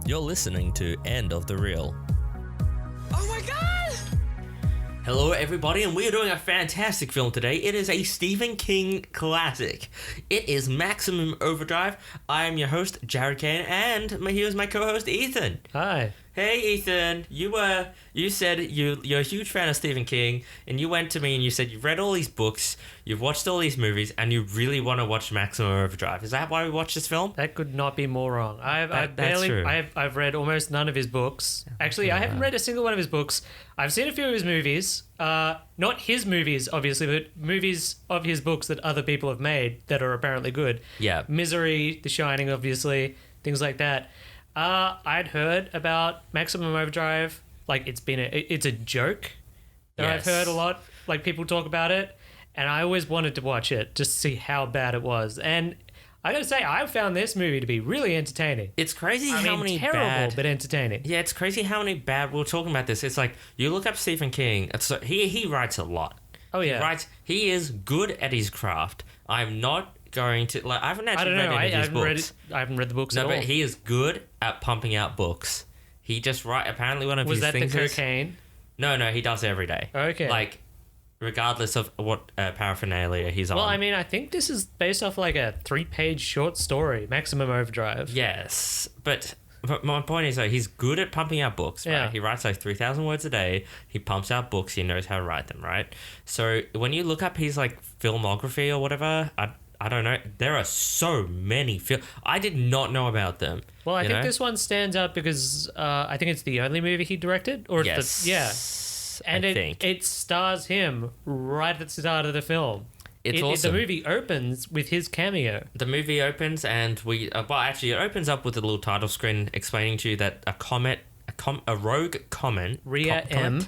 You're listening to End of the Reel. Oh my god! Hello everybody, and we are doing a fantastic film today. It is a Stephen King classic. It is Maximum Overdrive. I am your host, Jared Kane, and here's my co-host, Ethan. Hi. Hey Ethan, you said you're a huge fan of Stephen King, and you went to me and you said you've read all these books, you've watched all these movies, and you really want to watch Maximum Overdrive. Is that why we watched this film? That could not be more wrong. That's true. I've read almost none of his books. Actually, I haven't read a single one of his books. I've seen a few of his movies. Not his movies, obviously, but movies of his books that other people have made that are apparently good. Yeah. Misery, The Shining, obviously, things like that. I'd heard about Maximum Overdrive. Like, it's a joke that Yes. I've heard a lot. Like, people talk about it. And I always wanted to watch it just to see how bad it was. And I gotta say, I found this movie to be really entertaining. It's crazy I how mean, many terrible, bad... but entertaining. Yeah, it's crazy how many bad... We were talking about this. It's like, you look up Stephen King. He writes a lot. Oh, yeah. He is good at his craft. I'm not going to... Like, I haven't actually read any of his books. I haven't read the books No, at all. but he is good at pumping out books. He just apparently one of Was his that the things is... cocaine? No, he does it every day. Okay. Like, regardless of what paraphernalia he's on. Well, I mean, I think this is based off like a 3-page short story, Maximum Overdrive. Yes, but my point is, though, he's good at pumping out books, right? Yeah. He writes like 3,000 words a day. He pumps out books. He knows how to write them, right? So when you look up his like filmography or whatever, I don't know. There are so many I did not know about them. Well, I you think know? this one stands out because I think it's the only movie he directed. Or Yes. And I think. it stars him right at the start of the film. It's awesome. The movie opens with his cameo. The movie opens and it opens up with a little title screen explaining to you that a rogue comet, Rhea M.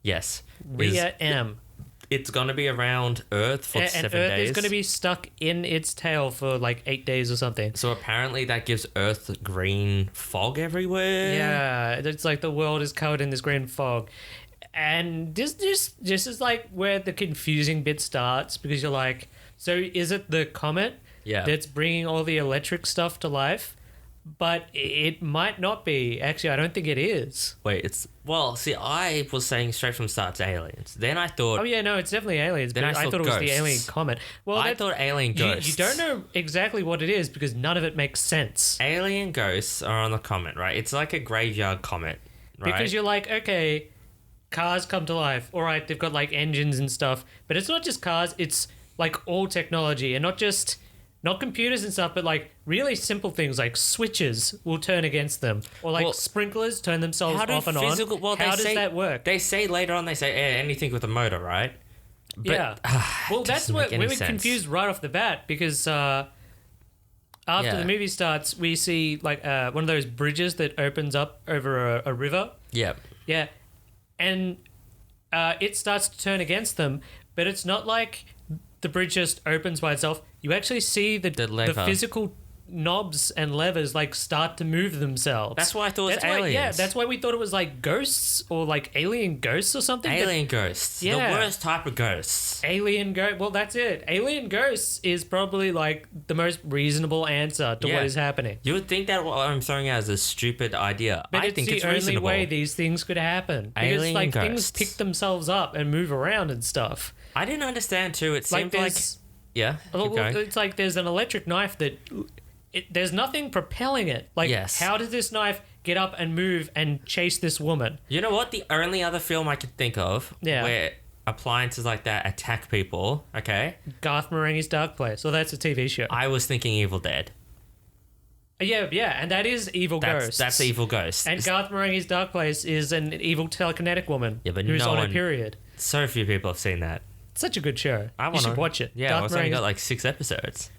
Yes. Rhea M. It's going to be around Earth for 7 and Earth days. is going to be stuck in its tail for like 8 days or something. So apparently that gives Earth green fog everywhere. Yeah, it's like the world is covered in this green fog. And this is like where the confusing bit starts, because you're like, so is it the comet that's bringing all the electric stuff to life? But it might not be. Actually, I don't think it is. Wait, I was saying straight from the start it's aliens. Then I thought... Oh, yeah, no, it's definitely aliens. Then but I thought it was the ghosts. alien comet. Well, I thought alien ghosts. You don't know exactly what it is because none of it makes sense. Alien ghosts are on the comet, right? It's like a graveyard comet, right? Because you're like, okay, cars come to life. All right, they've got like engines and stuff. But it's not just cars. It's like all technology, and not computers and stuff, but like really simple things like switches will turn against them, or like sprinklers turn themselves off and on. How does that work? They say later on, anything with a motor, right? But, yeah. Well, that's what we were confused right off the bat, because after the movie starts, we see like one of those bridges that opens up over a river. Yeah. Yeah. And it starts to turn against them, but it's not like the bridge just opens by itself. You actually see the physical knobs and levers like start to move themselves. That's why I thought it was aliens. That's why we thought it was like ghosts or like alien ghosts or something. Alien ghosts. Yeah. The worst type of ghosts. Alien ghost. Well, that's it. Alien ghosts is probably like the most reasonable answer to what is happening. You would think that what I'm throwing out is a stupid idea. But I think it's the only reasonable. way these things could happen. Because Alien like ghosts. things pick themselves up and move around and stuff. I didn't understand too. It seemed like... Yeah, Well, going. it's like there's an electric knife that... there's nothing propelling it. Like, how does this knife get up and move and chase this woman? You know what? The only other film I could think of where appliances like that attack people, okay? Garth Marenghi's Dark Place. Well, that's a TV show. I was thinking Evil Dead. Yeah, and that is evil ghosts. That's Evil Ghosts. And Garth Marenghi's Dark Place is an evil telekinetic woman who's on a period. So few people have seen that. It's such a good show. You should watch it. Yeah, it's only got like 6 episodes.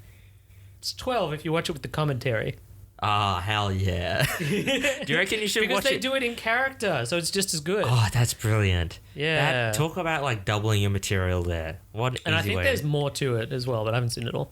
It's 12 if you watch it with the commentary. Ah, hell yeah. Do you reckon you should because watch it? Because they do it in character, so it's just as good. Oh, that's brilliant. Yeah. Talk about like doubling your material there. What And easy I think way. there's more to it as well, but I haven't seen it all.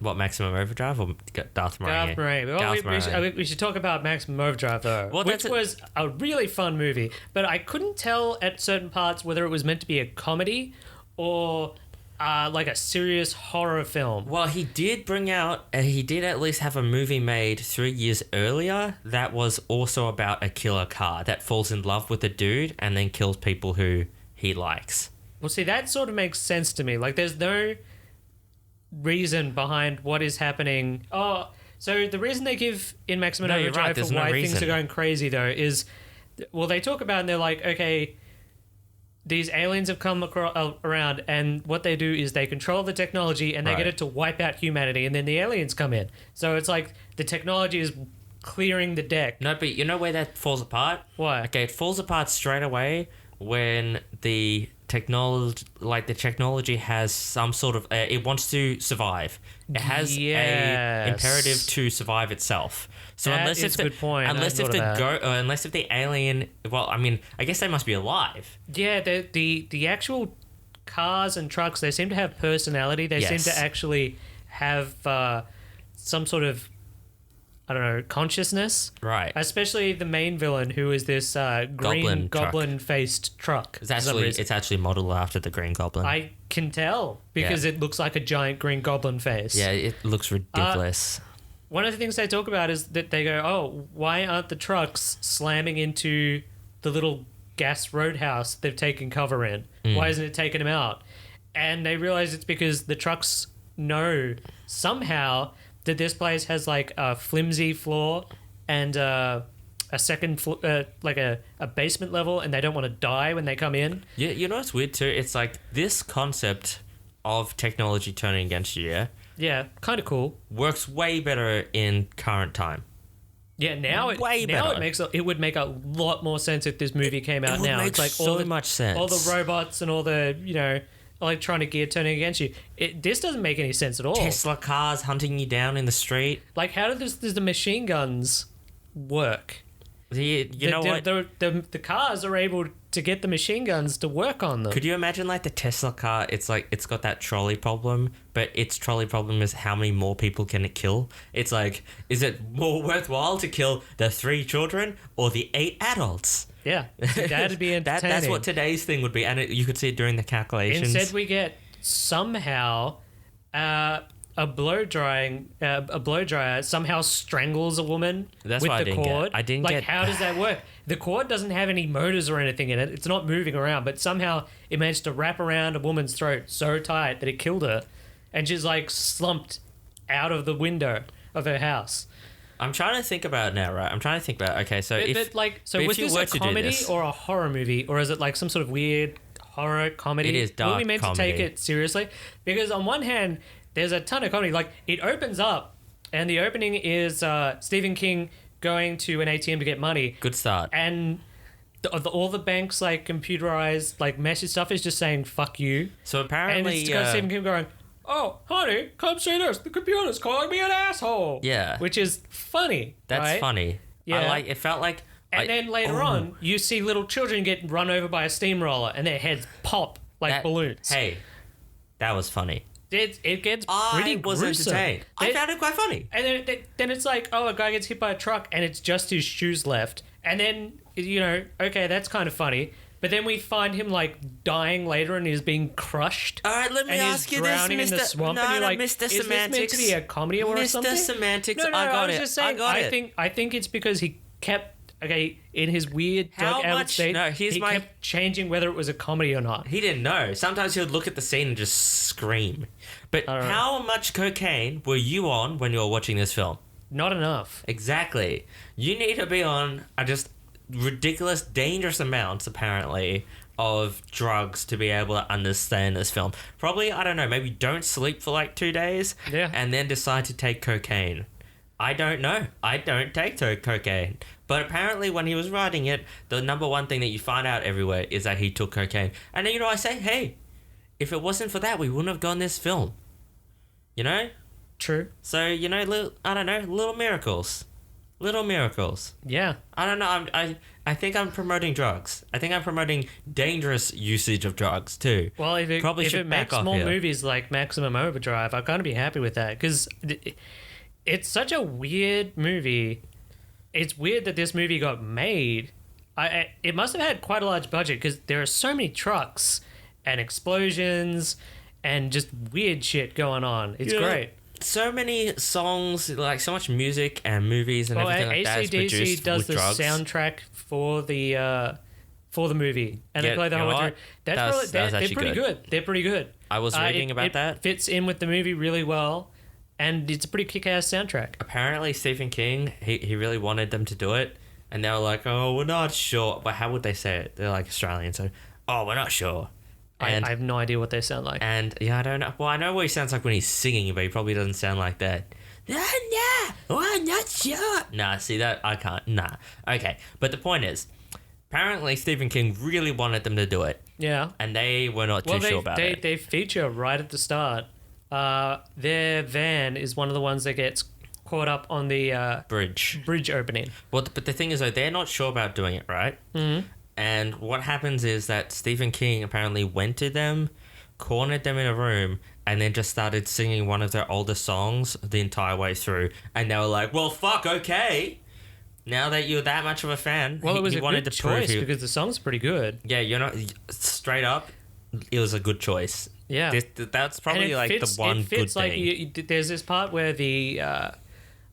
What, Maximum Overdrive or Darth Marenghi? Garth Marenghi. Well, we should talk about Maximum Overdrive, though, which was a really fun movie. But I couldn't tell at certain parts whether it was meant to be a comedy or like a serious horror film. Well, he did bring out, he did at least have a movie made 3 years earlier that was also about a killer car that falls in love with a dude and then kills people who he likes. Well, see, that sort of makes sense to me. Like, there's no reason behind what is happening. Oh, so the reason they give in Maximum No, you're right, Overdrive there's for no why things reason. are going crazy, though, is... Well, they talk about and they're like, okay, these aliens have come around, and what they do is they control the technology and they Right. get it to wipe out humanity, and then the aliens come in. So it's like the technology is clearing the deck. No, but you know where that falls apart? Why? Okay, it falls apart straight away when the technology has some sort of it wants to survive. It has Yes. a imperative to survive itself. So That unless is if a good point. I unless hadn't if thought the of that. unless if the alien, well, I mean, I guess they must be alive. Yeah, the actual cars and trucks, they seem to have personality. They seem Yes. to actually have some sort of, I don't know, consciousness. Right. Especially the main villain, who is this green Goblin truck. goblin-faced truck. It's actually modeled after the Green Goblin. I can tell because it looks like a giant green goblin face. yeah, it looks ridiculous. One of the things they talk about is that they go, oh, why aren't the trucks slamming into the little gas roadhouse they've taken cover in? Why isn't it taking them out? And they realize it's because the trucks know somehow that this place has like a flimsy floor and a second like a basement level, and they don't want to die when they come in. Yeah, you know what's weird too? It's like this concept of technology turning against you, yeah, Yeah, kind of cool. works way better in current time. Yeah, now it Way now better. it would make a lot more sense if this movie came out would now. make It's like so all the much sense. all the robots and all the electronic gear turning against you. This doesn't make any sense at all. Tesla cars hunting you down in the street. Like, how does the machine guns work? You know what? The cars are able to get the machine guns to work on them. Could you imagine like the Tesla car? It's like it's got that trolley problem, but its trolley problem is how many more people can it kill? It's like, is it more worthwhile to kill the 3 children or the 8 adults? Yeah, that'd be entertaining. That's what today's thing would be, and you could see it during the calculations. Instead, we get somehow a blow dryer somehow strangles a woman That's with what I the didn't get. cord. I didn't like, get- how does that work? The cord doesn't have any motors or anything in it. It's not moving around, but somehow it managed to wrap around a woman's throat so tight that it killed her, and she's like slumped out of the window of her house. I'm trying to think about it now, right? I'm trying to think about, okay, so if Was you this were a to do comedy this- or a horror movie, or is it like some sort of weird horror comedy? It is Were we dark meant to comedy. take it seriously? Because on one hand, there's a ton of comedy. Like, it opens up, and the opening is Stephen King going to an ATM to get money, Good start. and all the banks, like, computerized, like, message stuff is just saying "fuck you," So and apparently, it's got Stephen King going, "Oh, honey, come see this. The computer's calling me an asshole." Yeah. which is funny. that's right? funny. Yeah. It felt like. And then later on, you see little children get run over by a steamroller, and their heads pop like balloons. Hey, that was funny. It gets I pretty was gruesome. entertained. I found it quite funny. And then it's like, oh, a guy gets hit by a truck, and it's just his shoes left. And then, okay, that's kind of funny. But then we find him, like, dying later, and he's being crushed. All right, let me and ask he's you this, drowning in the Mr. swamp, No, and you're no, like, Mr. is this meant to Semantics. be a comedy or Mr. something? Semantics, No, I got was it. just saying, I got it. I think it's because he kept, in his weird How drug addict much- state, no, here's he my- kept changing whether it was a comedy or not. He didn't know. Sometimes he would look at the scene and just scream. But All right. how much cocaine were you on when you were watching this film? Not enough. Exactly. You need to be on just ridiculous, dangerous amounts, apparently, of drugs to be able to understand this film. Probably, I don't know, maybe don't sleep for like 2 days Yeah. and then decide to take cocaine. I don't know. I don't take cocaine. But apparently when he was writing it, the number one thing that you find out everywhere is that he took cocaine. And then, I say, hey, if it wasn't for that, we wouldn't have gotten this film. You know? True. So, I don't know, little miracles. Little miracles. Yeah. I don't know. I think I'm promoting drugs. I think I'm promoting dangerous usage of drugs too. Well, if Probably it should back makes off more here. movies like Maximum Overdrive, I'd kind of be happy with that, because it's such a weird movie. It's weird that this movie got made. It must have had quite a large budget, because there are so many trucks and explosions and just weird shit going on. It's Yeah. great. So many songs, like so much music and movies and everything like that is AC/DC produced does with the drugs. soundtrack for the movie, and they Yeah, play the you whole know way what? through. That was they're actually pretty good. They're pretty good. I was reading about it that. fits in with the movie really well, and it's a pretty kick-ass soundtrack. Apparently, Stephen King, he really wanted them to do it, and they were like, "Oh, we're not sure." But how would they say it? They're like Australian, so we're not sure. I have no idea what they sound like. And yeah, I don't know. Well, I know what he sounds like when he's singing, but he probably doesn't sound like that. Nah, I'm not sure. Nah, see that I can't. Nah. Okay, but the point is, apparently Stephen King really wanted them to do it, Yeah. and they were not too sure about it. They feature right at the start. Their van is one of the ones that gets caught up on the Bridge. opening. Well, but the thing is, though, they're not sure about doing it, right? Mm-hmm. And what happens is that Stephen King apparently went to them, cornered them in a room, and then just started singing one of their older songs the entire way through. And they were like, well, fuck, okay. Now that you're that much of a fan, Well, it was he a wanted good to prove choice he- because the song's pretty good. Yeah, you're not... Straight up, it was a good choice. Yeah. That's And probably it like fits, the one it fits good like thing. there's this part where the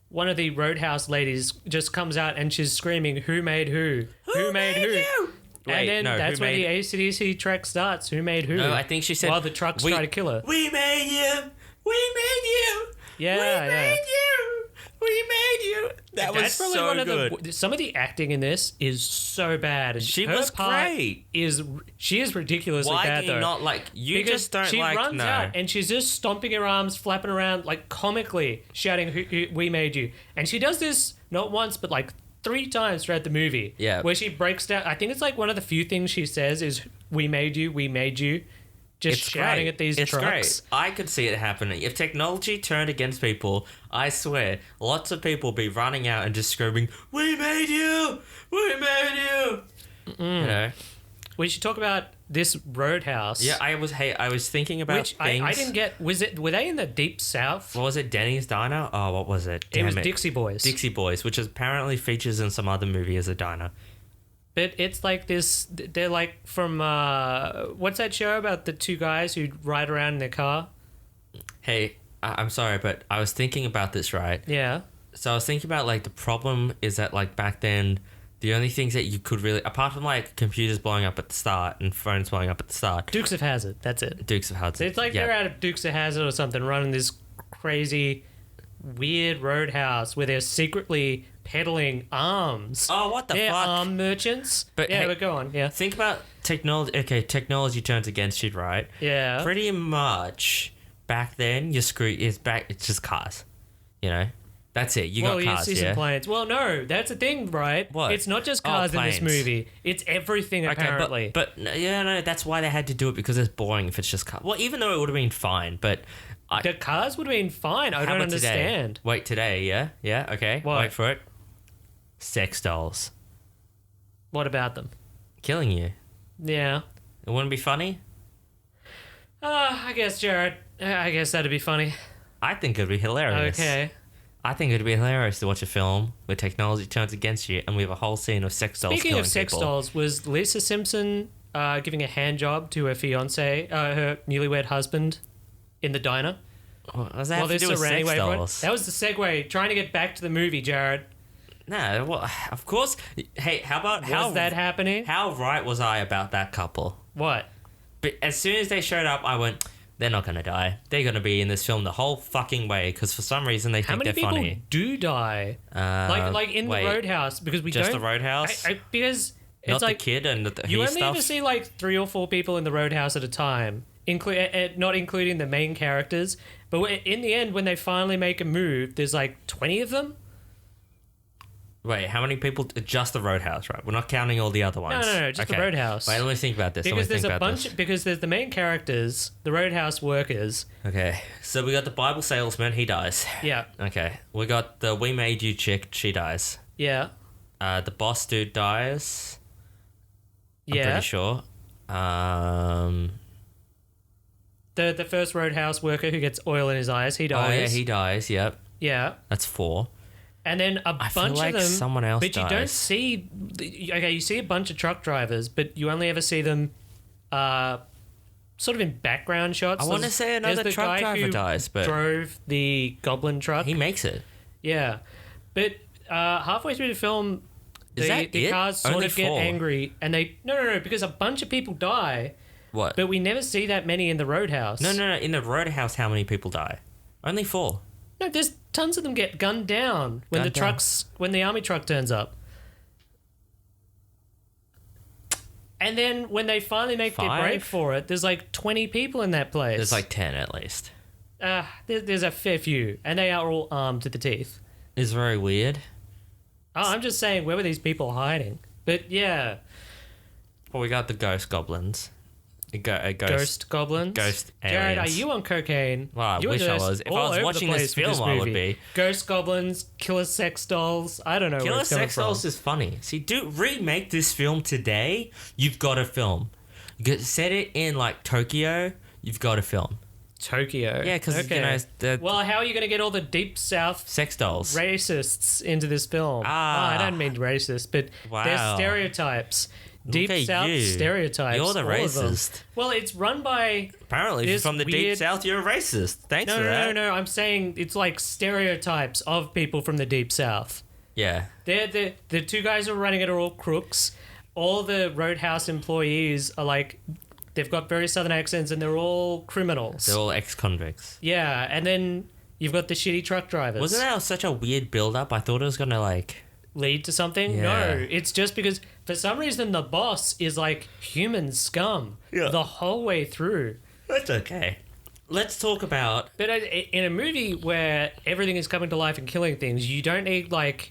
one of the Roadhouse ladies just comes out and she's screaming, "Who made who? Who made who?" you? Wait, And then no, that's who where the made- AC/DC track starts. Who made who? No, I think she said... while the trucks "We- try to kill her. We made you! We made you! Yeah, we yeah. made you! We made you! That was That's probably so one of good. the. Some of the acting in this is so bad. And She her was part great. She is ridiculously Why bad do you though. not like... You Because just don't she like... runs no. out and she's just stomping her arms, flapping around like comically, shouting who "We made you!" And she does this not once but like 3 times throughout the movie. Yeah. where she breaks down. I think it's like one of the few things she says is "We made you, we made you," just It's shouting great. at these it's trucks. Great. I could see it happening. If technology turned against people, I swear, lots of people would be running out and just screaming, "We made you! We made you!" You know? We should talk about this Roadhouse. Yeah, I was thinking about which things. I didn't get. Were they in the deep south? What was it? Denny's Diner? Oh, what was it? It was Damn Dixie Boys. Dixie Boys, which apparently features in some other movie as a diner. But it's like this. They're like from what's that show about the 2 guys who ride around in their car? Hey, I'm sorry, but I was thinking about this, right? Yeah. So I was thinking about, like, the problem is that, like, back then, the only things that you could really... Apart from, like, computers blowing up at the start and phones blowing up at the start. Dukes of Hazzard. That's it. Dukes of Hazzard. It's like yeah. they're out of Dukes of Hazzard or something, running this crazy, weird roadhouse where they're secretly peddling arms. Oh, what the they're fuck? arm merchants. But yeah, hey- but go on. Yeah. Think about technology... Okay, technology turns against you, right? Yeah. Pretty much, back then, your screw is back... It's just cars. You know? That's it. You Well, got you cars, see yeah? some planes. Well, no, that's the thing, right? What? It's not just Oh, cars in this planes. movie. It's everything, apparently. But no, that's why they had to do it, because it's boring if it's just cars. Well, even though it would have been fine, but... The cars would have been fine. I How don't about today? understand. Wait, today, yeah? Yeah, okay. What? Wait for it. Sex dolls. What about them? Killing you. Yeah. It wouldn't be funny? I guess, Jared. I guess that'd be funny. I think it'd be hilarious. Okay. I think it'd be hilarious to watch a film where technology turns against you and we have a whole scene of sex dolls Speaking killing of sex people. dolls, was Lisa Simpson giving a hand job to her fiance, her newlywed husband, in the diner? What does that have to do with surrounding sex way for it? dolls? That was the segue. Trying to get back to the movie, Jared. No, well, of course. Hey, how about... Was that happening? How right was I about that couple? What? But as soon as they showed up, I went... They're not going to die. They're going to be in this film the whole fucking way because for some reason they How think many they're people funny. do die? Like in wait. the Roadhouse, because we Just don't... the Roadhouse? Because it's Not like... the kid and the You he only stuff? ever see like 3 or 4 people in the Roadhouse at a time, not including the main characters. But in the end, when they finally make a move, there's like 20 of them. Wait, how many people? Just the Roadhouse, right? We're not counting all the other ones. No, just the Roadhouse. Wait, let me think about this. Because there's a bunch. Because there's the main characters, the Roadhouse workers. Okay, so we got the Bible salesman. He dies. Yeah, Okay, we got the We Made You chick. She dies. yeah, The boss dude dies. I'm yeah. pretty sure. The first Roadhouse worker who gets oil in his eyes, he Oh yeah, dies. he dies. Yep, Yeah. that's 4. And then a I feel bunch like of them. someone else But you don't dies. see. Okay, you see a bunch of truck drivers, but you only ever see them sort of in background shots. I want to say another There's the truck guy driver who dies, but drove the goblin truck. he makes it. Yeah, but halfway through the film, Is that the it? cars sort Only of get 4? angry, and they no, because a bunch of people die, What? but we never see that many in the Roadhouse. No. In the Roadhouse, how many people die? Only 4. No, there's tons of them get gunned down when Gunned down. when the army truck turns up. And then when they finally make their 5? break for it, there's like 20 people in that place. There's like 10 at least. There's a fair few, and they are all armed to the teeth. It's very weird. Oh, I'm just saying, where were these people hiding? But yeah, Well, we got the ghost goblins. A ghost goblins. Ghost Jared, are aliens. you on cocaine? Well, I You wish were I just was. If I all was over the watching this place with film, I would movie. be. Ghost goblins, killer sex dolls. I don't know where Killer it's coming Sex Dolls from. is funny. See, remake this film today, you've got a film. Set it in like Tokyo, you've got a film. Tokyo. Yeah, because okay. you know the Well, how are you going to get all the deep south sex dolls. racists into this film? Ah. Oh, I don't mean racist, but Wow. they're stereotypes. Deep Look at south you. stereotypes. You're the all of them. racist. Well, it's run by Apparently, if you're This from the deep weird- south, you're a racist. Thanks no, for no, that. no, no. I'm saying it's like stereotypes of people from the deep south. Yeah. They're the two guys who are running it are all crooks. All the Roadhouse employees are like, they've got very southern accents and they're all criminals. They're all ex-convicts. Yeah, and then you've got the shitty truck drivers. Wasn't that such a weird build-up? I thought it was gonna like. Lead to something? Yeah. No, it's just because for some reason the boss is like human scum Yeah. the whole way through. That's okay. Let's talk about. But in a movie where everything is coming to life and killing things, you don't need like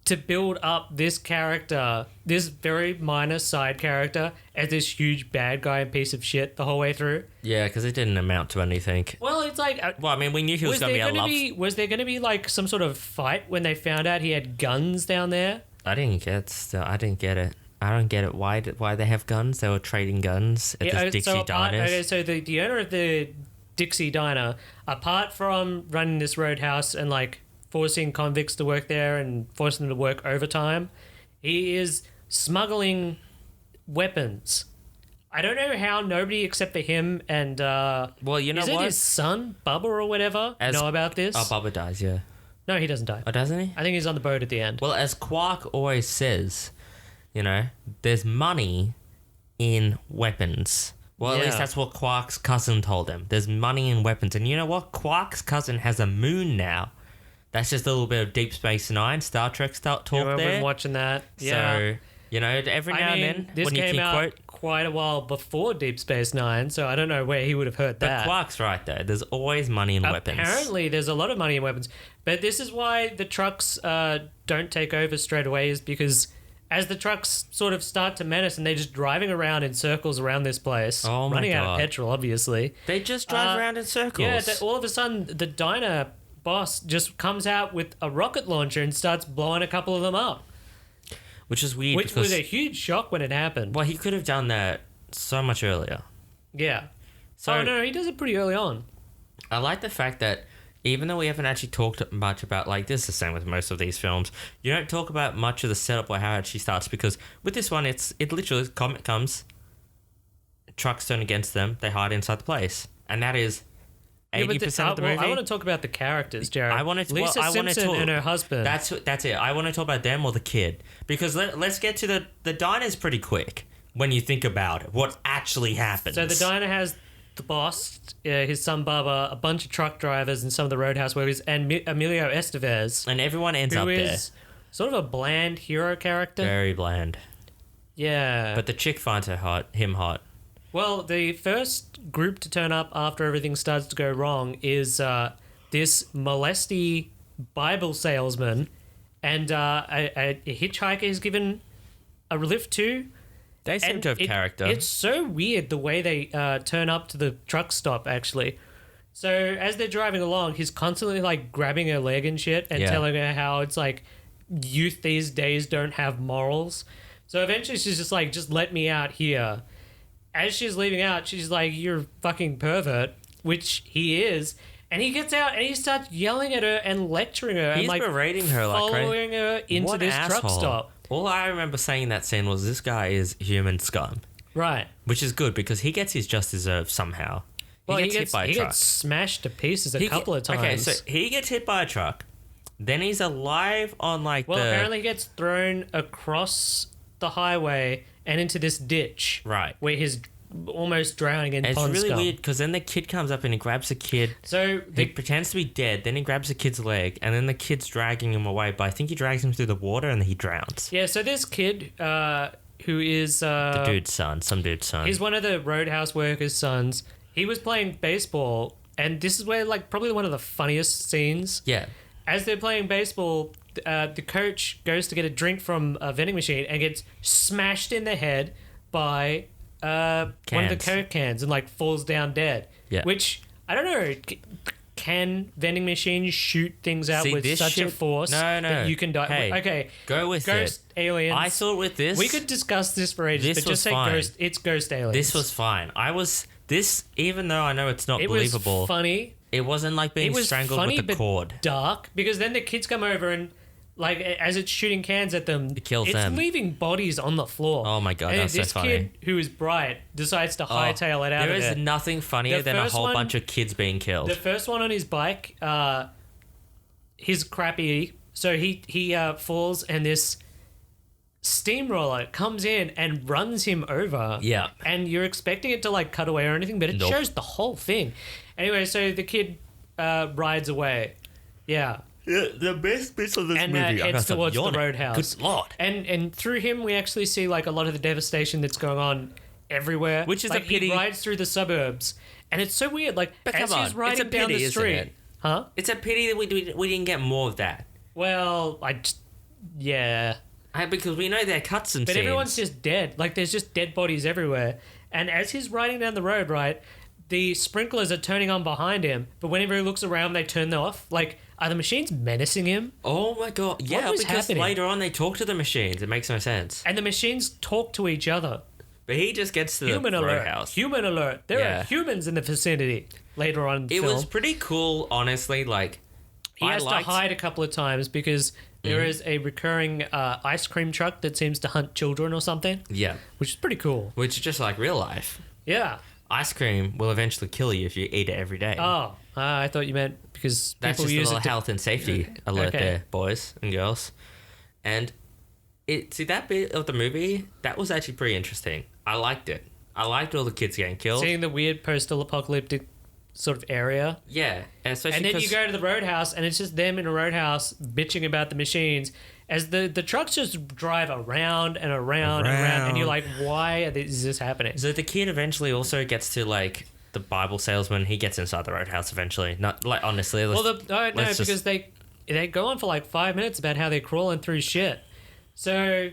to build up this character, this very minor side character, as this huge bad guy and piece of shit the whole way through. Yeah, because it didn't amount to anything. Well, it's like. Well, I mean, we knew he was gonna be a love. Was there going to be like some sort of fight when they found out he had guns down there? I didn't get it. I don't get it. Why they have guns? They were trading guns at this Dixie Diners. Okay, so the owner of the Dixie Diner, apart from running this roadhouse and like forcing convicts to work there and forcing them to work overtime, he is smuggling weapons. I don't know how nobody except for him and Well, you know is it what? his son Bubba or whatever know about this? Oh, Bubba dies, yeah. No, he doesn't die. Oh, doesn't he? I think he's on the boat at the end. Well, as Quark always says, you know, there's money in weapons. Well, at least Yeah. that's what Quark's cousin told him. There's money in weapons. And you know what? Quark's cousin has a moon now. That's just a little bit of Deep Space Nine, Star Trek talk Yeah, I've there. been watching that. Yeah. So, you know, every now and then, this when you came can out quote... quite a while before Deep Space Nine, so I don't know where he would have heard But that. Quark's right, though. There's always money in weapons. Apparently, there's a lot of money in weapons, but this is why the trucks don't take over straight away. Is because as the trucks sort of start to menace and they're just driving around in circles around this place, Oh my running out God. of petrol, obviously. They just drive around in circles. Yeah, all of a sudden the diner boss just comes out with a rocket launcher and starts blowing a couple of them up, Which is weird which because... was a huge shock when it happened. Well, he could have done that so much earlier. Yeah. So Oh no, he does it pretty early on. I like the fact that even though we haven't actually talked much about, like, this is the same with most of these films, you don't talk about much of the setup or how it actually starts, because with this one, it literally, comet comes, trucks turn against them, they hide inside the place. And that is 80% of the movie. I want to talk about the characters, Jared. I wanted to- Lisa well, I wanna Simpson talk- and her husband. That's it. I want to talk about them or the kid. Because let's get to the diner's pretty quick when you think about it, what actually happens. So the diner has the boss, his son Bubba, a bunch of truck drivers and some of the Roadhouse workers, and Emilio Estevez, And everyone ends who up there. is sort of a bland hero character. Very bland. Yeah. But the chick finds him hot. Well, the first group to turn up after everything starts to go wrong is this molesty Bible salesman, and a hitchhiker is given a lift to. They seem And to have character. It's so weird the way they turn up to the truck stop, actually. So as they're driving along, he's constantly like grabbing her leg and shit and Yeah. telling her how it's like youth these days don't have morals. So eventually she's just like, just let me out here. As she's leaving out, she's like, you're a fucking pervert, which he is. And he gets out and he starts yelling at her and lecturing her He's and like berating her like crazy. following her into What this asshole. truck stop. All I remember saying in that scene was, this guy is human scum. Right. which is good because he gets his just deserved somehow. Well, He gets hit by a truck. gets smashed to pieces a couple of times. Okay, so he gets hit by a truck. Then he's alive on Well, apparently he gets thrown across the highway and into this ditch. Right. Where he's almost drowning in And pond it's really scum. weird because then the kid comes up and he grabs the kid. So He pretends to be dead. Then he grabs the kid's leg, and then the kid's dragging him away. But I think he drags him through the water, and then he drowns. yeah, so this kid who is The dude's son, some dude's son. he's one of the roadhouse workers' sons. He was playing baseball, and this is where like probably one of the funniest scenes. Yeah. As they're playing baseball, the coach goes to get a drink from a vending machine and gets smashed in the head by one of the Cans. Coke cans and like falls down dead. Yeah. Which I don't know. Can vending machines shoot things out See, with this such a shit- force No. that you can die? Hey, Okay, go with ghost it. aliens. I saw it with this. We could discuss this for ages, This but was just say fine. ghost. It's ghost aliens. This was fine. Even though I know it's not it believable, was funny. it wasn't like being It was strangled funny, with a but cord. dark because then the kids come over and like as it's shooting cans at them, kills it's them. leaving bodies on the floor. Oh my God, and that's so this funny. kid who is bright decides to hightail it out There of is there. nothing funnier The than a first whole one- bunch of kids being killed. The first one on his bike, he's crappy, so he falls and this steamroller comes in and runs him over. Yeah. And you're expecting it to like cut away or anything, but it Nope. shows the whole thing. Anyway, so the kid rides away. Yeah. The best bits of this And heads towards the roadhouse. Good lord. And through him, we actually see like a lot of the devastation that's going on everywhere. Which is like a pity. He rides through the suburbs, and it's so weird. Like But as come he's on, riding it's a down pity, the isn't street, it? huh? It's a pity that we didn't get more of that. Well, yeah. Because we know there are cuts and But scenes. everyone's just dead. Like there's just dead bodies everywhere. And as he's riding down the road, right, the sprinklers are turning on behind him. But whenever he looks around, they turn them off. Like, are the machines menacing him? Oh my God. Yeah, was because happening? later on they talk to the machines. It makes no sense. And the machines talk to each other. But he just gets to Human the alert. roadhouse. Human alert. There Yeah. are humans in the vicinity. Later on in the It film. was pretty cool, honestly. Like, He has liked- to hide a couple of times because there is a recurring ice cream truck that seems to hunt children or something, Yeah. which is pretty cool. Which is just like real life. Yeah. Ice cream will eventually kill you if you eat it every day. Oh, I thought you meant because That's people just a use little it to... health and safety alert Okay. there, boys and girls. And that bit of the movie, that was actually pretty interesting. I liked it. I liked all the kids getting killed. Seeing the weird post-apocalyptic sort of area. Yeah, especially And then you 'cause- go to the roadhouse and it's just them in a roadhouse bitching about the machines as the trucks just drive around and around and around. And you're like, why is this happening? So the kid eventually also gets to like the Bible salesman. He gets inside the roadhouse eventually. Not like honestly. Well, no, let's just- because they go on for like 5 minutes about how they're crawling through shit. So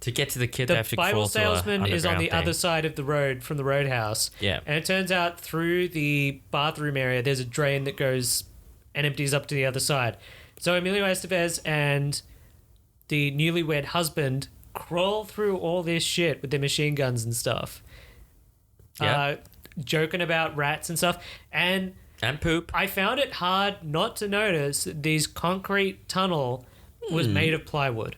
to get to the kid, they the have to Bible crawl through a salesman is on the underground other thing. side of the road from the roadhouse. Yeah. And it turns out through the bathroom area, there's a drain that goes and empties up to the other side. So Emilio Estevez and the newlywed husband crawl through all this shit with their machine guns and stuff. Yeah. Joking about rats and stuff. And And poop. I found it hard not to notice that this concrete tunnel was Hmm. made of plywood.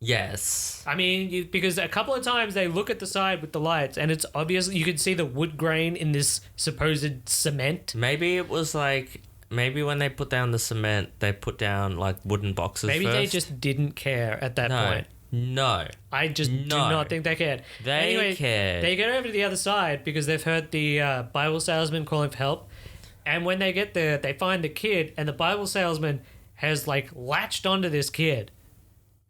Yes. I mean, because a couple of times they look at the side with the lights, and it's obviously you can see the wood grain in this supposed cement. Maybe it was like when they put down the cement, they put down like wooden boxes. Maybe first. they just didn't care at that no, point. no. I just do No. not think they cared. They anyway, cared. They get over to the other side because they've heard the Bible salesman calling for help, and when they get there, they find the kid, and the Bible salesman has like latched onto this kid,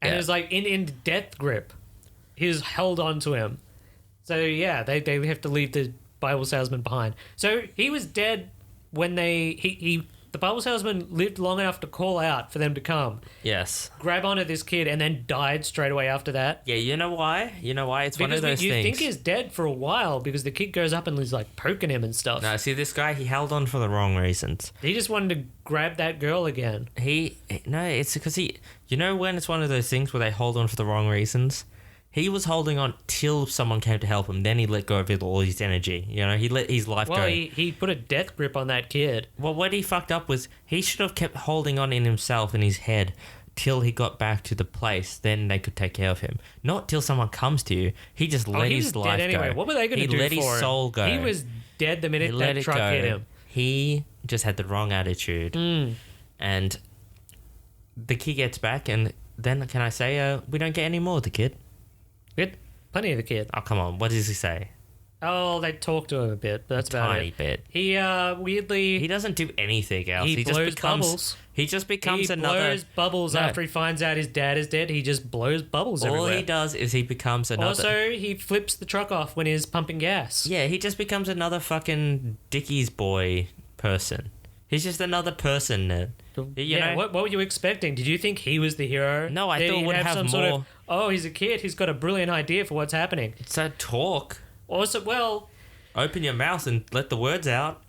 and Yeah. is like in death grip. He's held onto him. So yeah, they have to leave the Bible salesman behind. So he was dead when the Bible salesman lived long enough to call out for them to come, Yes. grab onto this kid, and then died straight away after that. Yeah. You know why? It's one Because of those you things. think he's dead for a while because the kid goes up and is like poking him and stuff. No, see this guy. He held on for the wrong reasons. He just wanted to grab that girl again. It's because he. You know when it's one of those things where they hold on for the wrong reasons. He was holding on till someone came to help him. Then he let go of all his energy. You know, he let his life Well, go. he put a death grip on that kid. Well, what he fucked up was he should have kept holding on in himself in his head till he got back to the place. Then they could take care of him. Not till someone comes to you. He just let he his was life dead anyway. go. What were they going to do Let for his him? soul go. He was dead the minute let that it truck go. hit him. He just had the wrong attitude. And the kid gets back, and then, can I say, we don't get any more of the kid? Good. Plenty of the kid. Oh, come on. What does he say? Oh, they talk to him a bit, but that's about Tiny it. bit. He weirdly He doesn't do anything else. he just blows becomes, bubbles. He just becomes he another... blows bubbles No. after he finds out his dad is dead. He just blows bubbles All everywhere. he does is he becomes another... Also, he flips the truck off when he's pumping gas. Yeah, he just becomes another fucking Dickie's boy person. He's just another person, Ned. You know? What were you expecting? Did you think he was the hero? No, I Did thought he we'd have some more... sort of, oh, he's a kid. He's got a brilliant idea for what's happening. So talk. Also, well, Open your mouth and let the words out.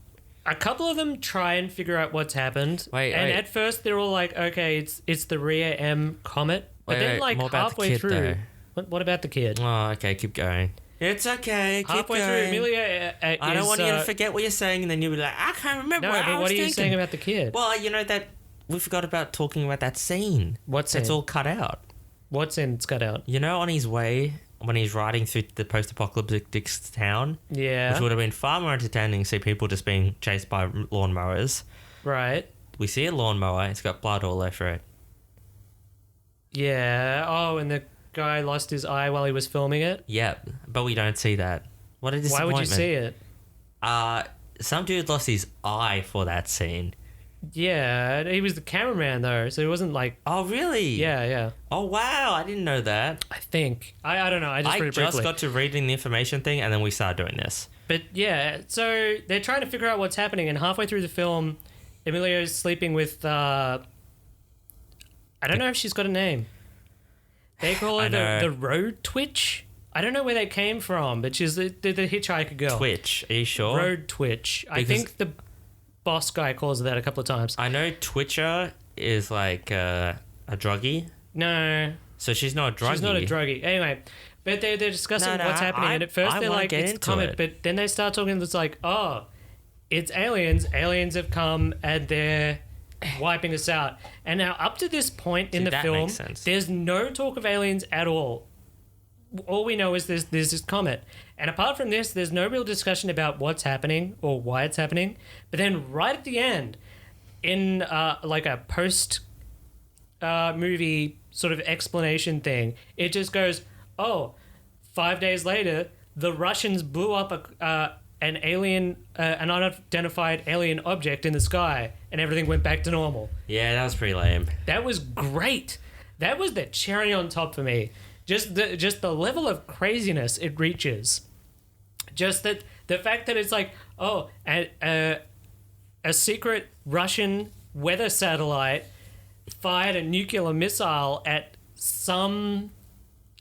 a couple of them try and figure out what's happened. Wait. At first they're all like, okay, it's the Rhea M comet. But then like more about the halfway kid, through, though. what about the kid? Oh, okay, keep going. It's okay, keep Halfway going. through, Amelia I don't want you to forget what you're saying, and then you'll be like, I can't remember No, what I but was what are you thinking. saying about the kid? Well, you know that we forgot about talking about that scene. What scene? It's all cut out. What's in it's cut out? You know, on his way, when he's riding through the post-apocalyptic town, Yeah. which would have been far more entertaining to see people just being chased by lawnmowers. Right. We see a lawnmower, it's got blood all over it. Yeah. Oh, and the guy lost his eye while he was filming it. Yep, but we don't see that. What a Why disappointment. would you see it? Some dude lost his eye for that scene. Yeah, he was the cameraman though, so it wasn't like. Oh, really? Yeah. Oh, wow, I didn't know that. I think I don't know. I just read it briefly. got to reading the information thing, and then we started doing this. But yeah, so they're trying to figure out what's happening, and halfway through the film, Emilio's sleeping with. I don't know if she's got a name. They call her the Road Twitch. I don't know where they came from, but she's the hitchhiker girl. Twitch, are you sure? Road Twitch. I Because- think the boss guy calls her that a couple of times. I know Twitcher is like a druggie, No, so she's not a druggie. she's not a druggie. Anyway, but they're discussing No, what's happening, and at first I they're wanna like, get it's into comet, it. but then they start talking, it's like, oh, it's aliens. Aliens have come and they're wiping us out. And now up to this point in See, the that film, makes sense. there's no talk of aliens at all. All we know is there's this comet. And apart from this, there's no real discussion about what's happening or why it's happening. But then right at the end, in like a post movie sort of explanation thing, it just goes, oh, 5 days later, the Russians blew up an unidentified alien object in the sky, and everything went back to normal. Yeah, that was pretty lame. That was great. That was the cherry on top for me. Just the level of craziness it reaches. Just that the fact that it's like, oh, a secret Russian weather satellite fired a nuclear missile at some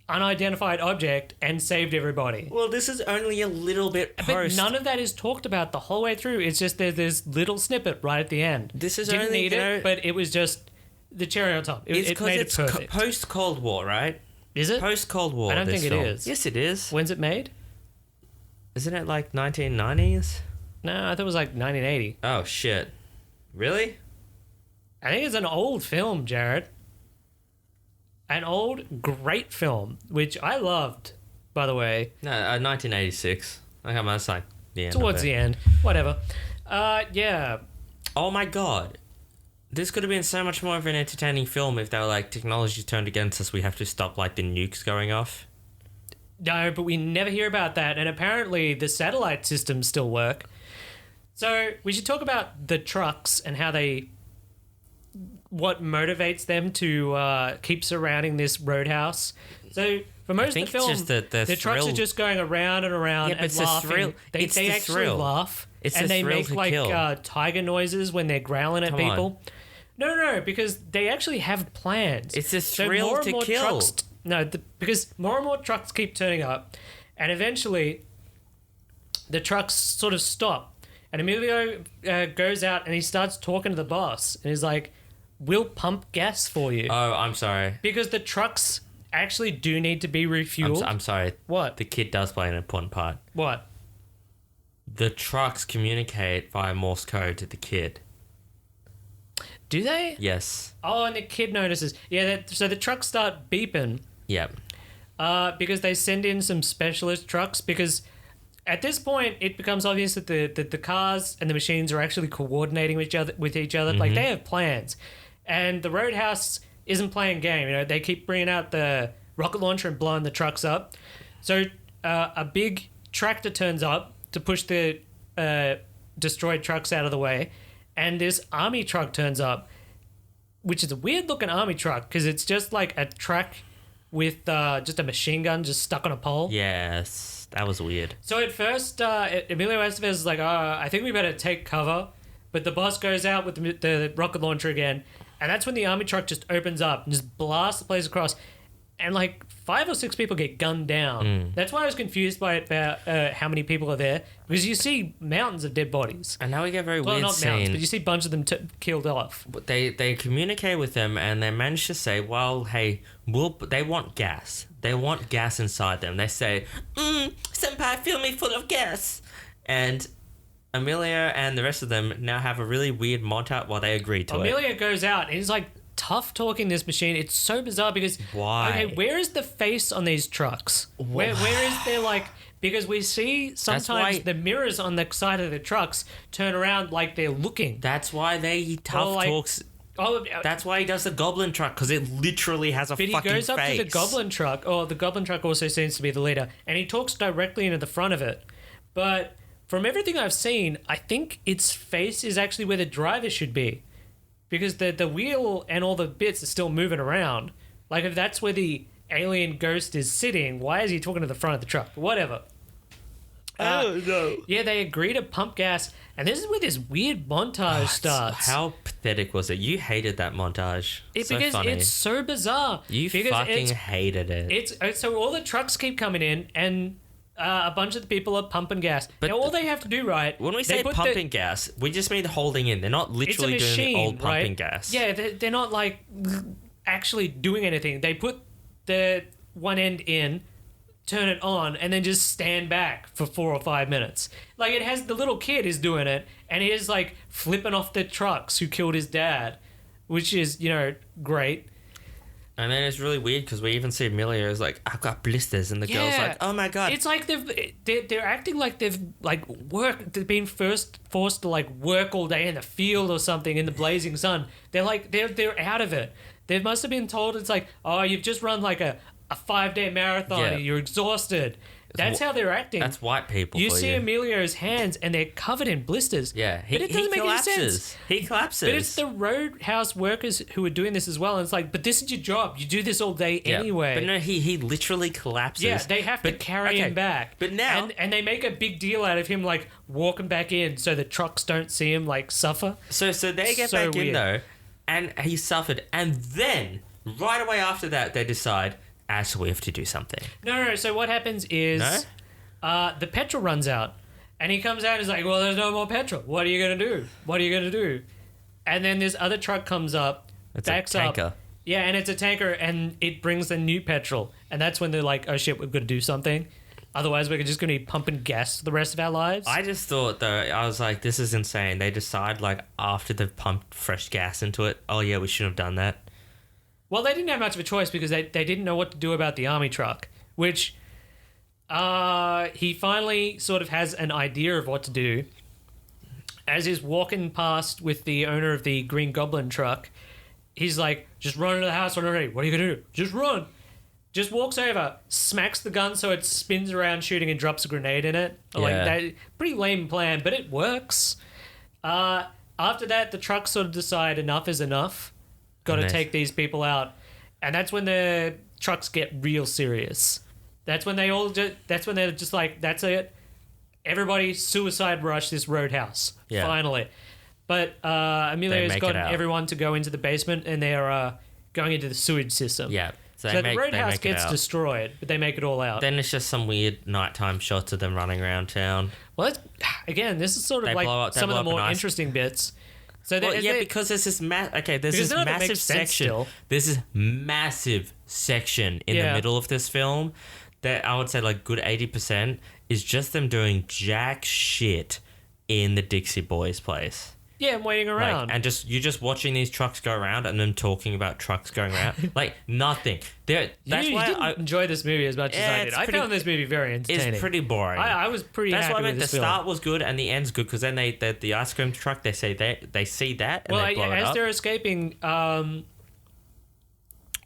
unidentified object and saved everybody. Well, this is only a little bit But post. none of that is talked about the whole way through. It's just there's this little snippet right at the end. This is Didn't only, need you know, it, but it was just the cherry on top. it's It because made it it's perfect. post Cold War, right? Is it? Post Cold War. I don't this think it film. is. Yes, it is. When's it made? Isn't it like 1990s? No, I thought it was like 1980. Oh shit! Really? I think it's an old film, Jared. An old, great film, which I loved, by the way. No, 1986. Okay, that's like the end. Towards of it. the end. Whatever. Yeah. Oh my god. This could have been so much more of an entertaining film if they were like, technology turned against us, we have to stop like the nukes going off. No, but we never hear about that. And apparently the satellite systems still work. So we should talk about the trucks and how what motivates them to keep surrounding this roadhouse. So for most of think the film, it's just the trucks are thrill. just going around and around Yeah, but and it's the laughing. thrill. They It's the actually thrill. laugh. It's and the they thrill make to like kill. tiger noises when they're growling at Come on. people. No, because they actually have plans. It's the So thrill more and to more kill. Trucks, because more and more trucks keep turning up, and eventually the trucks sort of stop. And Emilio goes out and he starts talking to the boss, and he's like, "We'll pump gas for you Oh, I'm sorry. because the trucks actually do need to be refueled." I'm sorry. What? The kid does play an important part. What? The trucks communicate via Morse code to the kid. Do they? Yes. Oh, and the kid notices. Yeah, so the trucks start beeping Yep. because they send in some specialist trucks because at this point it becomes obvious that the cars and the machines are actually coordinating with each other. Like they have plans. And the Roadhouse isn't playing game. You know, they keep bringing out the rocket launcher and blowing the trucks up. So a big tractor turns up to push the destroyed trucks out of the way, and this army truck turns up, which is a weird looking army truck because it's just like a truck with just a machine gun just stuck on a pole. Yes, that was weird. So at first, Emilio Estevez is like, I think we better take cover. But the boss goes out with the rocket launcher again, and that's when the army truck just opens up and just blasts the place across. And like 5 or 6 people get gunned down. That's why I was confused by it about how many people are there, because you see mountains of dead bodies. And now we get a very Well, weird not scene. mountains, but you see a bunch of them killed off. But they communicate with them, and they manage to say, well, hey, they want gas. They want gas inside them. They say, senpai, fill me full of gas. And Amelia and the rest of them now have a really weird montage while they agree to it. Amelia goes out and he's like tough talking this machine. It's so bizarre because Why? Okay, where is the face on these trucks? Where is there like, because we see sometimes why- the mirrors on the side of the trucks turn around like they're looking. That's why they tough like- talks. Oh, That's why he does the goblin truck, because it literally has a but fucking he goes up face. to the goblin truck. Oh, the goblin truck also seems to be the leader, and he talks directly into the front of it. But from everything I've seen, I think its face is actually where the driver should be, because the wheel and all the bits are still moving around. Like if that's where the alien ghost is sitting, why is he talking to the front of the truck? Whatever. No. Yeah, they agree to pump gas, and this is where this weird montage starts. How pathetic was it? You hated that montage. So because funny. it's so bizarre. You because fucking it's hated it. It's so all the trucks keep coming in, and a bunch of the people are pumping gas. But now, all they have to do, right? When we they say put pumping gas, we just mean holding in. They're not it's a literally doing machine, old pumping right? gas. Yeah, they're not like actually doing anything. They put the one end in, turn it on, and then just stand back for 4 or 5 minutes. Like it has the little kid is doing it, and he is like flipping off the trucks who killed his dad, which is great. And then it's really weird because we even see Amelia is like, I've got blisters, and the girl's like, oh my god. It's like they're acting like they've they've been forced to like work all day in the field or something in the blazing sun. They're like they're out of it. They must have been told it's like, oh, you've just run like a 5-day marathon Yeah. and you're exhausted. That's how they're acting. That's white people. You for see you. Emilio's hands and they're covered in blisters. Yeah, but it doesn't make any sense. collapses. He collapses. But it's the Roadhouse workers who are doing this as well. And it's like, but this is your job. You do this all day Yeah. anyway. But no, he literally collapses. Yeah, they have to carry him back. But now, and they make a big deal out of him like walking back in so the trucks don't see him like suffer. so they get So back in weird. though, and he suffered, and then right away after that they decide, actually we have to do something. No. So what happens is the petrol runs out, and he comes out and is like, well, there's no more petrol. What are you gonna do? What are you gonna do? And then this other truck comes up, It's backs a tanker. up. Yeah, and it's a tanker, and it brings the new petrol, and that's when they're like, oh shit, we've got to do something. Otherwise, we're just going to be pumping gas for the rest of our lives. I just thought though, I was like, this is insane. They decide like after they've pumped fresh gas into it, oh yeah, we shouldn't have done that. Well, they didn't have much of a choice because they didn't know what to do about the army truck, which he finally sort of has an idea of what to do. As he's walking past with the owner of the Green Goblin truck, he's like, just run into the house already. What are you going to do? Just run. Just walks over, smacks the gun so it spins around shooting and drops a grenade in it. Like Yeah. that, pretty lame plan, but it works. After that, the trucks sort of decide enough is enough. Got to Nice. take these people out. And that's when the trucks get real serious. That's when that's when they're just like, that's it. Everybody suicide rush this Roadhouse. Yeah. Finally. But Emilio's make it gotten out. everyone to go into the basement and they're going into the sewage system. Yeah. So they the make Roadhouse it gets out. destroyed, but they make it all out. Then it's just some weird nighttime shots of them running around town. Well, again, this is sort of They like blow up- they some of blow the up more an ice- interesting bits. So Well, yeah, because there's this there's Because this none of it massive makes sense section. still. There's this massive section in the Yeah. middle of this film that I would say like good 80% is just them doing jack shit in the Dixie Boys place. Yeah, I'm waiting around. And you're just watching these trucks go around and them talking about trucks going around. Like nothing. That's you why didn't I enjoy this movie as much as I did. I found this movie very entertaining. It's pretty boring. I was pretty That's happy why I meant with the this film. start was good and the end's good because then the ice cream truck they see that and they blow it as up. they're escaping,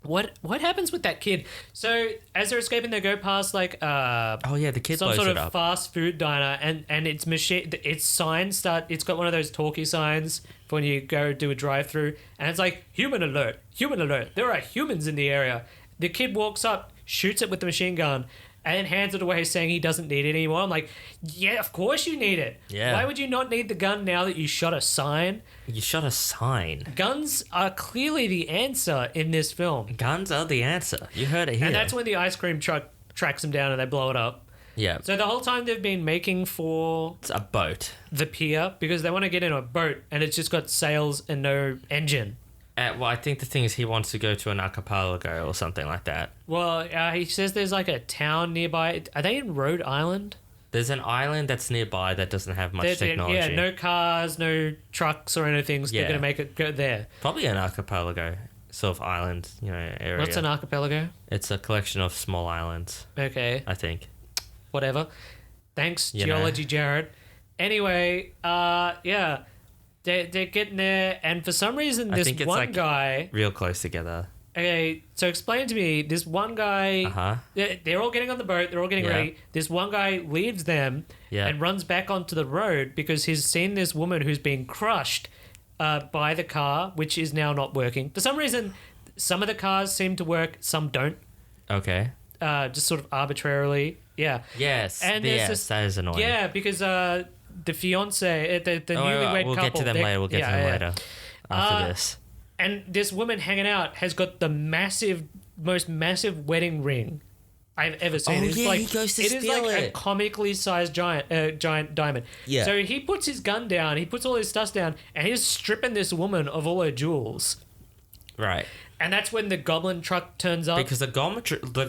what happens with that kid? So as they're escaping, they go past like Oh yeah, the kid some blows sort it of up. fast food diner, and its machine, its signs start. It's got one of those talkie signs for when you go do a drive-through, and it's like human alert, human alert. There are humans in the area. The kid walks up, shoots it with the machine gun, and then hands it away, saying he doesn't need it anymore. I'm like, yeah, of course you need it. Yeah. Why would you not need the gun now that you shot a sign? You shot a sign. Guns are clearly the answer in this film. Guns are the answer. You heard it here. And that's when the ice cream truck tracks them down and they blow it up. yeah. So the whole time they've been making for It's a boat. the pier because they want to get in a boat and it's just got sails and no engine. Well, I think the thing is he wants to go to an archipelago or something like that. Well, he says there's like a town nearby. Are they in Rhode Island? There's an island that's nearby that doesn't have much technology. Yeah, no cars, no trucks or anything. So they're Yeah. going to make it go there. Probably an archipelago sort of island, area. What's an archipelago? It's a collection of small islands, Okay, I think. whatever. Thanks, You know. Geology Jared. Anyway, yeah. They're getting there, and for some reason, I this think it's one like- guy... Real close together. Okay, so explain to me, this one guy... Uh-huh. They're all getting on the boat, they're all getting Yeah. ready. This one guy leaves them Yeah. and runs back onto the road because he's seen this woman who's being crushed by the car, which is now not working. For some reason, some of the cars seem to work, some don't. Okay. Just sort of arbitrarily. Yeah. Yes. And there's yes, this- that is annoying. Yeah, because the fiance, the newlywed we'll couple... get to them later. We'll get to them later. After this. And this woman hanging out has got the most massive wedding ring I've ever seen. Oh, It's yeah, like, he goes to it is steal like a it. comically sized giant diamond. Yeah. So he puts his gun down, he puts all his stuff down, and he's stripping this woman of all her jewels. Right. And that's when the goblin truck turns up. Because the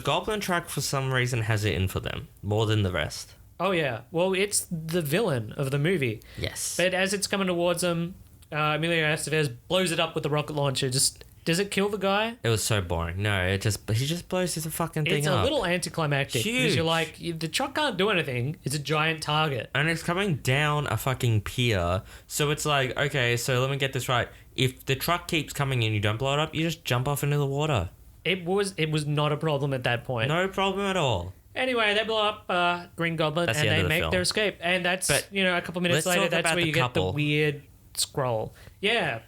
goblin truck, for some reason, has it in for them more than the rest. Oh, yeah. Well, it's the villain of the movie. Yes. But as it's coming towards them, Emilio Estevez blows it up with the rocket launcher. Does it kill the guy? It was so boring. No, he just blows this fucking thing It's up. a little anticlimactic because Huge. you're like, the truck can't do anything. It's a giant target. And it's coming down a fucking pier. So it's like, okay, so let me get this right. If the truck keeps coming in, you don't blow it up, you just jump off into the water. It was not a problem at that point. No problem at all. Anyway, they blow up Green Goblin That's and the end they of the make film. their escape. And that's, But a couple minutes let's later, talk that's about where the you get couple. the weird scroll. Yeah.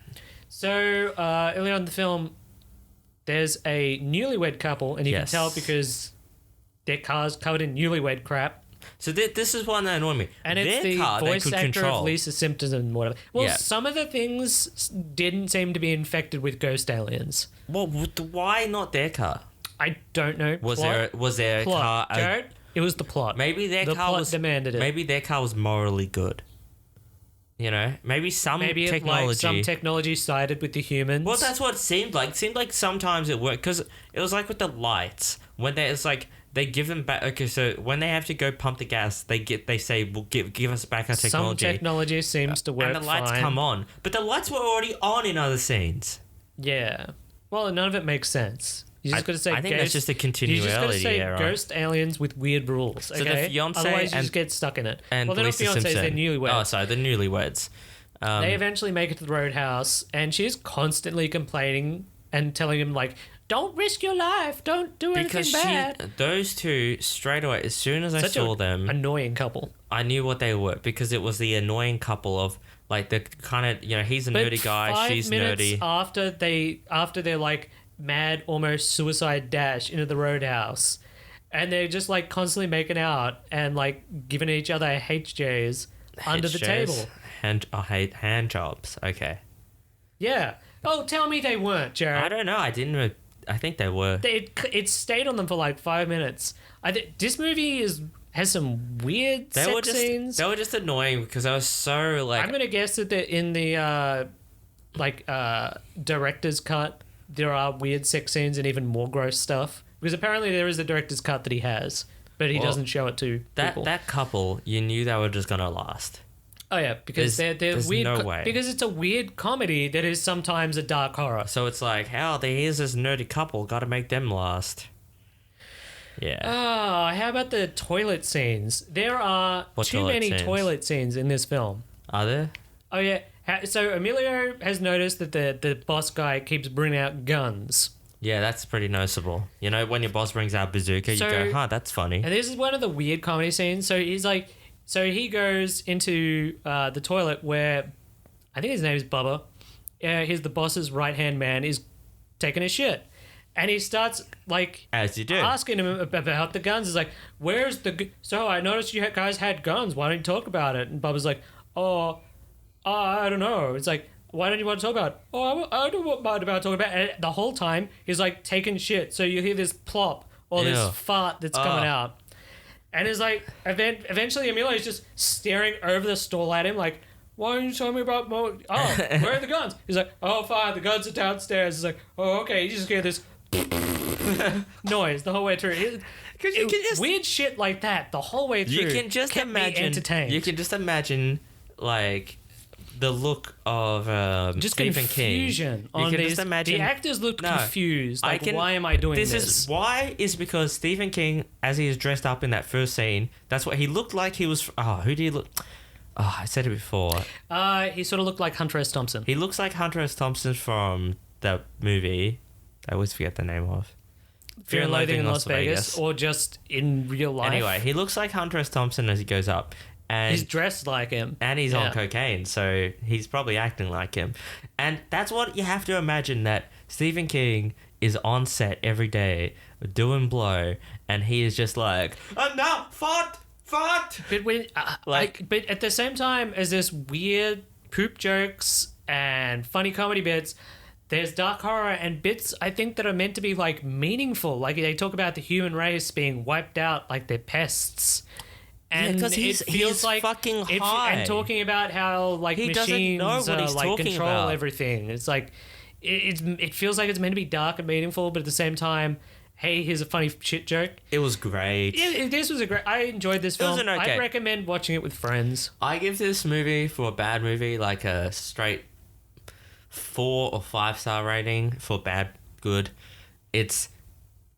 So earlier on in the film, there's a newlywed couple, and you Yes. can tell because their car's covered in newlywed crap. So this is one that annoyed me. And it's Their the car, they voice could actor control. of Lisa Simpson and whatever. Well, Yeah. some of the things didn't seem to be infected with ghost aliens. Well, why not their car? I don't know. Was there a plot? car? Jared, it was the plot. Maybe their the car plot was demanded it. Maybe their car was morally good. You know, maybe Maybe technology. like some technology sided with the humans. Well, that's what it seemed like. It seemed like sometimes it worked because it was like with the lights when it's like they give them back. Okay, so when they have to go pump the gas, they say, "Well, give us back our technology." Some technology seems to work and the lights fine. come on, but the lights were already on in other scenes. Yeah. Well, none of it makes sense. You just got to say. I think that's just a You just got to continuity say error. ghost aliens with weird rules. the Okay. fiancé Otherwise, you and- just get stuck in it. And well, they're Lisa not fiancés. Simpson. They're newlyweds. Oh, sorry, the newlyweds. They eventually make it to the roadhouse, and she's constantly complaining and telling him like, "Don't risk your life. Don't do anything Because bad." those two straight away, as soon as I Such saw a them, annoying couple. I knew what they were because it was the annoying couple of like the kind of he's a nerdy guy, 5 she's minutes nerdy. after they're like mad, almost suicide dash into the roadhouse, and they're just like constantly making out and like giving each other HJs under the HJs, table. I hate hand jobs. Okay, Yeah. Oh, tell me they weren't, Jared. I don't know. I didn't. I think they were. It stayed on them for like 5 minutes. I think this movie has some weird They sex were just scenes. they were just annoying because I was so like. I'm gonna guess that they're in the director's cut. There are weird sex scenes and even more gross stuff because apparently there is a director's cut that he has, but he Well, doesn't show it to people. that couple, you knew they were just gonna last. Oh yeah, because they're weird. no way. Because it's a weird comedy that is sometimes a dark horror. So it's like, here's this nerdy couple, gotta make them last. Yeah. Oh, how about the toilet scenes? There are too many toilet scenes in this film. Are there? Oh yeah. So Emilio has noticed that the boss guy keeps bringing out guns. Yeah, that's pretty noticeable. You know, when your boss brings out bazooka, you go, that's funny. And this is one of the weird comedy scenes. So he goes into the toilet where I think his name is Bubba. He's the boss's right-hand man, is taking a shit. And he starts, like, as you do, asking him about the guns. He's like, where's the... So I noticed you guys had guns. Why don't you talk about it? And Bubba's like, I don't know. It's like, why don't you want to talk about it? I don't mind about talking about it. And the whole time, he's, like, taking shit. So you hear this plop or this fart that's coming out. And it's like, eventually Emilio's just staring over the stall at him like, why don't you tell me about more? Oh, where are the guns? He's like, oh, fine, the guns are downstairs. He's like, oh, okay. You just hear this noise the whole way through. Because you can just... Weird shit like that the whole way through. You can just imagine... entertained. You can just imagine, like... the look of just Stephen confusion King. On you can these, just imagine. The actors looked confused. Like, why am I doing this? This is why is because Stephen King, as he is dressed up in that first scene, that's what he looked like. He was. Oh, who did he look? Oh, I said it before. He sort of looked like Hunter S. Thompson. He looks like Hunter S. Thompson from the movie. I always forget the name of. Fear and Loathing in Las Vegas, or just in real life. Anyway, he looks like Hunter S. Thompson as he goes up. And he's dressed like him. And he's on cocaine, so he's probably acting like him. And that's what you have to imagine, that Stephen King is on set every day doing blow, and he is just like, no, fart! But but at the same time as there's weird poop jokes and funny comedy bits, there's dark horror and bits, I think, that are meant to be, like, meaningful. Like, they talk about the human race being wiped out like they're pests. And because he's like fucking high. And talking about how, like, he machines like control about. Everything. It's like it feels like it's meant to be dark and meaningful, but at the same time, hey, here's a funny shit joke. It was great. This was I enjoyed this film. Okay. I'd recommend watching it with friends. I give this movie, for a bad movie, like a straight 4 or 5 star rating. For bad, good. It's,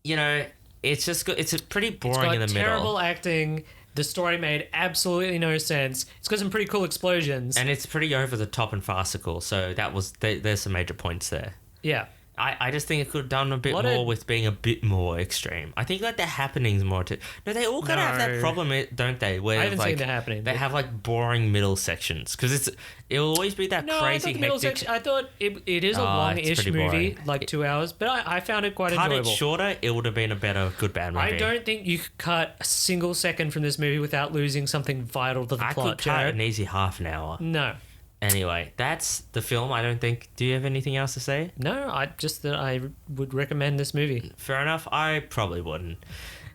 you know, it's just good. It's pretty boring in the middle. Terrible acting. The story made absolutely no sense. It's got some pretty cool explosions. And it's pretty over the top and farcical. So there's some major points there. Yeah. I just think it could have done a bit more with being a bit more extreme. I think, like, the happenings more too. No, they all kind of have that problem, don't they? Where, I haven't like, seen the happening. They have, like, boring middle sections because it'll always be that crazy hectic. I thought it is a long-ish movie, like 2 hours, but I found it quite enjoyable. Cut it shorter, it would have been a better good bad movie. I don't think you could cut a single second from this movie without losing something vital to the plot. I could cut an easy half an hour. No. Anyway, that's the film. I don't think... Do you have anything else to say? No, I would recommend this movie. Fair enough. I probably wouldn't.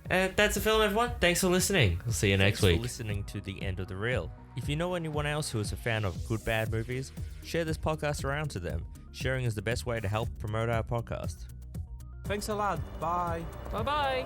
And that's the film, everyone. Thanks for listening. We'll see you next week. Thanks for listening to The End of the Reel. If you know anyone else who is a fan of good bad movies, share this podcast around to them. Sharing is the best way to help promote our podcast. Thanks a lot. Bye. Bye-bye.